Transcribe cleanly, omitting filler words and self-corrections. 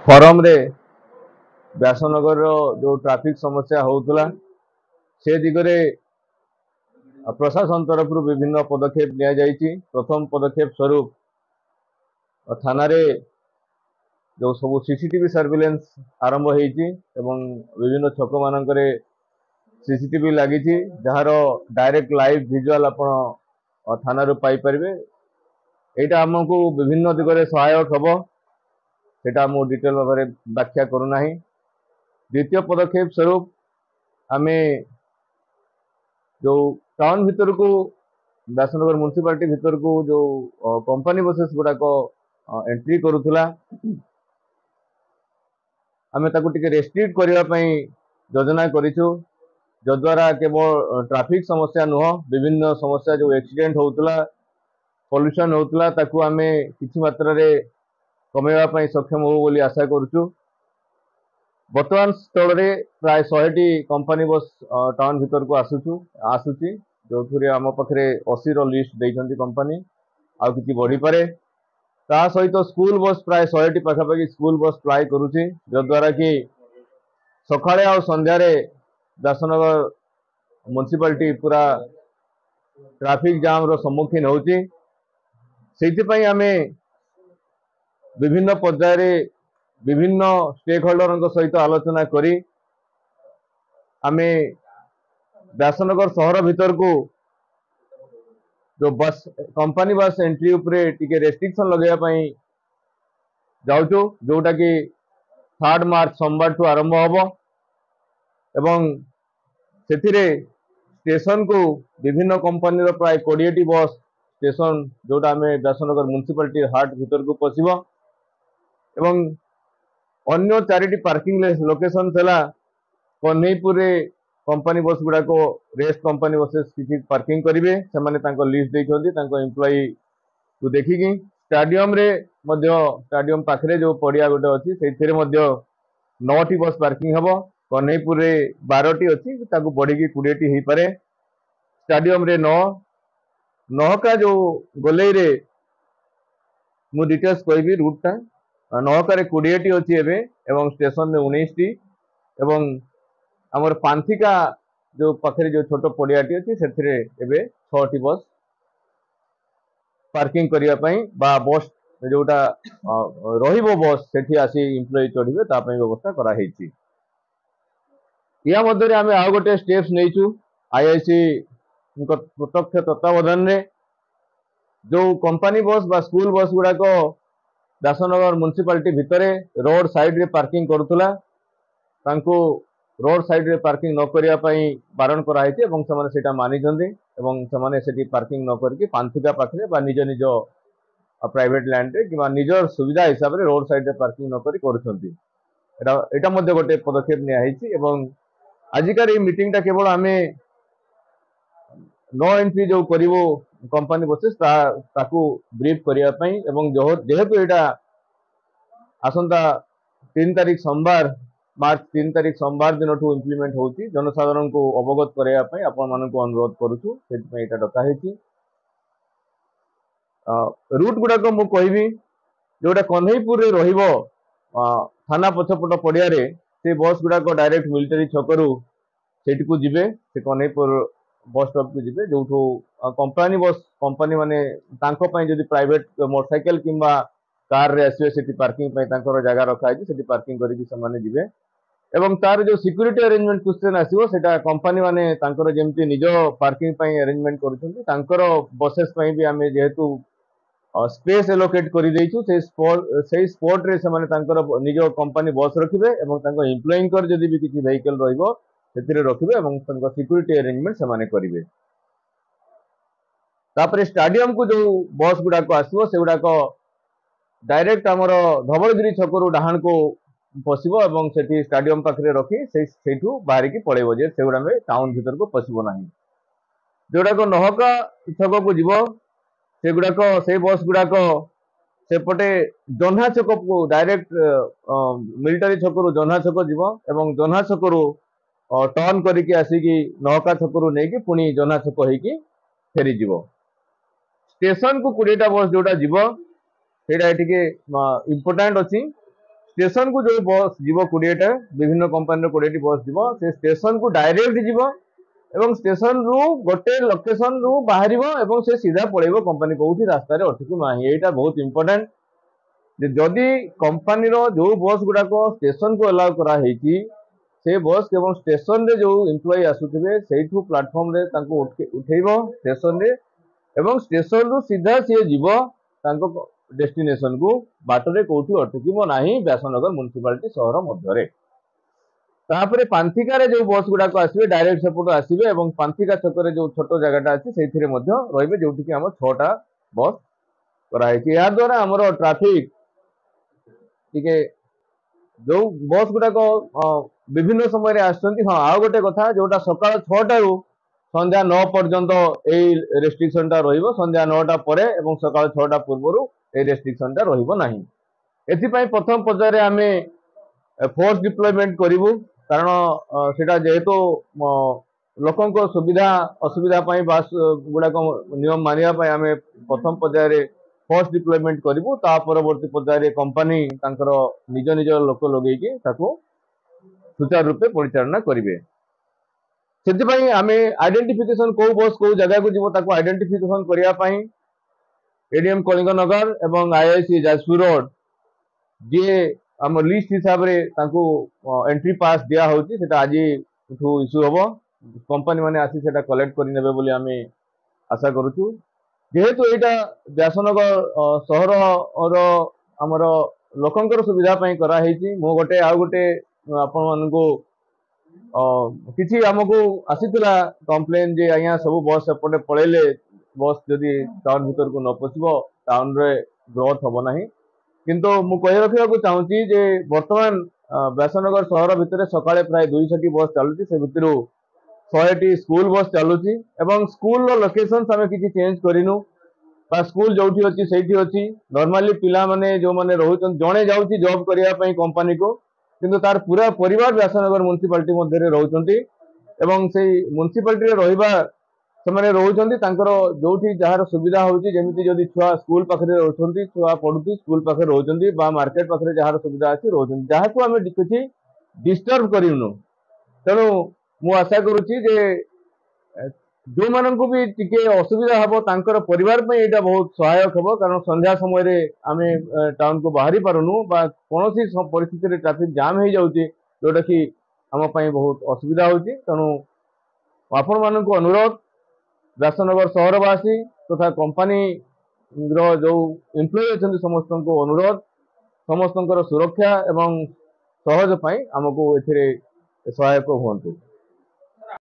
Form ରେ व्यासनगर जो traffic समस्या होउतला से दिगरे प्रशासन तरफ विभिन्न पदक्षेप लिया जाइछि। प्रथम पदक्षेप स्वरूप थाना रे जो सब सीसीटीवी सर्विलेंस आरंभ होइछि एवं विभिन्न छक मानकरे सीसीटीवी लागिछि जहार डायरेक्ट लाइव विजुअल आपण थाना रो पाई परबे। एटा हमकु विभिन्न दिगरे सहायक हबो, सेटा मो डिटेल भाबरे व्याख्या करू नाही। द्वितीय पदक्षेप स्वरूप आमे जो टाउन भीतर को व्यासनगर म्युनिसिपालिटी भीतर को जो कंपनी बसेस गुडा को एंट्री करूथला आमे ताकू टिके रेस्ट्रिक्ट करिवा पई योजना करिछु, जद्वारा केवल ट्रैफिक समस्या नुह विभिन्न समस्या जो एक्सीडेंट होउतला पॉल्यूशन होउतला ताकू आमे किछि मात्रा रे कमेवा पई सक्षम हो बोली आशा करूछु। वर्तमान स्थल रे प्राय 100 कंपनी बस टाउन भीतर को आसुची जो थुरे आम पाखरे 80 रो लिस्ट दैछंती कंपनी आ किछि बढ़ी पारे। ता सहित स्कूल बस प्राय 100 पाखापाखि स्कूल बस फ्लाई करूची, जद्वारा कि सकाळे आ संध्या रे व्यासनगर म्युनिसिपालिटी पूरा ट्रैफिक जाम रो सम्मुखीन होची। सेति पई आमे विभिन्न पर्याय रे विभिन्न स्टेक होल्डर सहित आलोचना करी आमे व्यासनगर शहर भीतर को जो बस कंपनी बस एंट्री उपरे टिके रेस्ट्रिक्शन लगेया पई जाउचो, जोटा कि 3 मार्च सोमवार ठू आरंभ होबो एवं सेथिरे स्टेशन को विभिन्न कंपनी रो प्राय 20 बस स्टेशन जोटा आमे व्यासनगर म्युनिसिपालिटी हार्ट भीतर को पसिबो एवं अन्य 4 पार्किंग लोकेशन थला कन्हैपुर रे कंपनी बस गुडा को रेस्ट कंपनी बसेस किसी पार्किंग करिवे, से माने तांको लिस्ट दैछंती तांको एम्प्लॉई को देखिकी। स्टेडियम रे मध्य स्टेडियम पाखरे जो पड़िया गोटे अछि सेथिरे मध्य 9 बस पार्किंग हबो। कन्हैपुर रे 12 अछि ताकू बढ़ी 20 ही पारे। स्टेडियम रे 9 नहका जो गोलेई रे मु डिटेल्स कहबी रूट टा नहका रे 20 अछि एबे एवं स्टेशन रे 19 एवं हमर पांथिका जो पाखरे जो छोटो पड़ियाटी अछि सेथिरे एबे 6 बस पार्किंग करिया पई बा बस जोटा रहिबो बस सेठी आसी एम्प्लॉई चढ़िबे ता पई व्यवस्था करा हेछि। या मध्य रे आमे आ गोटे स्टेप्स नेइछु आईआईसी प्रत्यक्ष तत्वावधान रे जो कंपनी बस बा स्कूल बस गुडा को व्यासनगर म्युनिसिपालिटी भितरे रोड साइड रे पार्किंग करूथला तांको रोड साइड रे पार्किंग न करिया पई बारण करा हेछि एवं समाने सेटा मानि जंदी एवं समाने सेठी पार्किंग न करके पांथिका पाखरे बा निज निज प्राइवेट लैंड रे किबा निजर सुविधा हिसाब रे रोड साइड रे पार्किंग न करी करूछंती। एटा मध्ये गोटे पदक्षेप निया हेछि एवं आजिकार ए मीटिंग टा केवल आमे नो एंट्री जो करिवो कंपनी बसेस ताकू ब्रीफ करिया पई एवं जेहेतु एटा आसंता 3 तारीख सोमवार मार्च 3 तारीख सोमवार दिन ठू इम्प्लीमेंट होची, जनसाधारण को अवगत करया पई आपण मानन को अनुरोध करूछु, सेति पई एटा डका हेछि। रूट गुडा को मु कहबी जोटा कन्हैपुर रे रहिबो थाना पछपट पड़िया रे से बस गुडा को डायरेक्ट मिलिटरी छकरू सेठी को जिबे, से कन्हैपुर बस स्टॉप को जिबे जोठो कंपनी बस कंपनी माने तांको पई जदी प्राइवेट मोटरसाइकिल किंबा कार रे आसीबे सेठी पार्किंग पई तांकर जगह रखा है सेठी पार्किंग करी समाने जिबे एवं तार जो सिक्योरिटी अरेंजमेंट क्वेश्चन आसीबो सेटा कंपनी माने तांकर जेमति निजो पार्किंग पई अरेंजमेंट करूछंती तांकर बसेस पई भी आमे जेहेतु स्पेस एलोकेट करि दैछु से स्पॉट रे समाने तांकर निजो कंपनी बस रखिबे एवं तांको एम्प्लॉई कर जदी भी किछि व्हीकल रहइबो सेतिरे रखिबे एवं तांको सिक्योरिटी अरेंजमेंट समाने करिवे। तापरे स्टेडियम को जो बस गुडा को आसीबो से गुडा को डायरेक्ट हमर धवलगिरी छकरू डाहान को पसिबो एवं सेठी स्टेडियम पाखरे रखी सेठू बाहरी की पळेबो जे सेगुडा में टाउन भीतर को पसिबो नाही। जोडा को नहका छक को जीवो सेगुडा को से बस गुडा को सेपटे जन्हा छक को डायरेक्ट मिलिटरी छकरू जन्हा छक जीवो एवं जन्हा छकरू टर्न करिके आसी की नहका छकरू नै की पुनी जन्हा छक होई की फेरी जीवो। स्टेशन को 20टा बस जोडा जीवो सेटा एटिके इंपोर्टेंट अछि। स्टेशन को जो बस जीव 20टा विभिन्न कंपनी 20टी बस जीव से स्टेशन को डायरेक्ट जीव एवं स्टेशन रु गोटे लोकेशन रु बाहर एवं से सीधा पड़ेब कंपनी कौटी रास्तार अटकी नाही। यहाँ बहुत इंपोर्टेंट जदि कंपनी जो बस गुड़ाक स्टेशन को अलाउ कराई से बस केवल स्टेशन रे जो एम्प्लॉय आसुथिबे सेठू प्लेटफॉर्म रे तांको उठेइबो स्टेशन रे एवं स्टेशन रु सीधा सी जीव तांको डेस्टिनेशन को बाटरे कोठी अटकिबो नाही व्यासनगर म्युनिसिपालिटी शहर मध्यरे। तापरे पांथिका रे जो बस गुड़ाक आसबे डायरेक्ट सेपट आसबे एवं पांथिका छक रे जो छोटो जगहटा अछि सेथिरे मध्य रहिबे जोठी कि हम 6टा बस कराई। या द्वारा हमरो ट्रैफिक टिके जो बस गुड़ाक विभिन्न समय आसुचंती। हाँ आउ गोटे कथा जोटा सकाळ 6टा रु संध्या 9 पर्यंत एई रेस्ट्रिक्शन टा रहिबो संध्या 9टा परे एवं सकाळ 6टा पूर्वरु एई रेस्ट्रिक्शन टा रहिबो नाही। एथि पई प्रथम पर्याय आमे फोर्स डिप्लॉयमेंट करिवु कारण सेटा जेहेतु लोकंको सुविधा असुविधा पई बास गुड़ाक नियम मानिया पई आमे प्रथम पर्याय रे फोर्स डिप्लॉयमेंट करिवु ता परवर्ती पर्याय रे कंपनी तांकर निज निज लोक लगेई कि ताको सुचारू रूपे परिचालना करिवे। सेति आमे आइडेंटिफिकेशन को बस को जगह को जीवो ताको आइडेंटिफिकेशन करिया पई एडीएम कलिंगनगर एवं आईआईसी जाजपुर रोड जे हम लिस्ट हिसाब रे ताको एंट्री पास दिया होची सेटा आज इश्यू हबो कंपनी माने आसी सेटा कलेक्ट करि नेबे बोली आमे आशा करूछु। जेहेतु एटा व्यासनगर शहर और आमर लोकंकर सुविधा पई करा हेची मो गोटे आ गोटे आपण मानको किछि हमको आसीतला कंप्लेन जे आया सब बस एपटे पळेले बस जदि टाउन भीतर को न पसिबो टाउन रे ग्रोथ हबो नाही। किंतु मु कहि रखिया को चाहूची जे वर्तमान व्यासनगर शहर भितर सकाळे प्राय 200 बस चालुची से भितरु 100टी स्कूल बस चालुची एवं स्कूल रो लोकेशंस हमें किछि चेंज करिनु बा स्कूल जोठी अछि सेठी अछि। नॉर्मली पिला माने जो माने रहउछन जणे जाउची जॉब करिया पई कंपनी को किंतु तार पूरा परिवार व्यासनगर म्युनिसिपालिटी मध्ये रे रहउछंती एवं से म्युनिसिपालिटी रे रहिबा सेमाने रहउछंती तांकर जोठी जहार सुविधा होउची जेमिति जदि छुआ स्कूल पाखरे रहउछंती छुआ पढुती स्कूल पाखरे रहउछंती बा मार्केट पाखरे जहार सुविधा अछि रहउछंती जहाको हमें किछि डिस्टर्ब करिनु। तेणु मु आशा करूची जे जो माननको भी टिके असुविधा हबो तांकर परिवार पे एटा बहुत सहायक हबो कारण संध्या समय रे आमे टाउन को बाहरी पारुनु बा कोनोसी परिस्थिति रे ट्रैफिक जाम हे जाउची जोटा कि हम पई बहुत असुविधा होची। तेणु आपण माननको अनुरोध व्यासनगर शहरवासी तथा कंपनी रो जो एम्प्लॉय अछंती समस्त को अनुरोध समस्तंकर सुरक्षा एवं सहज पई हमको एथिरे सहायक हुंतु।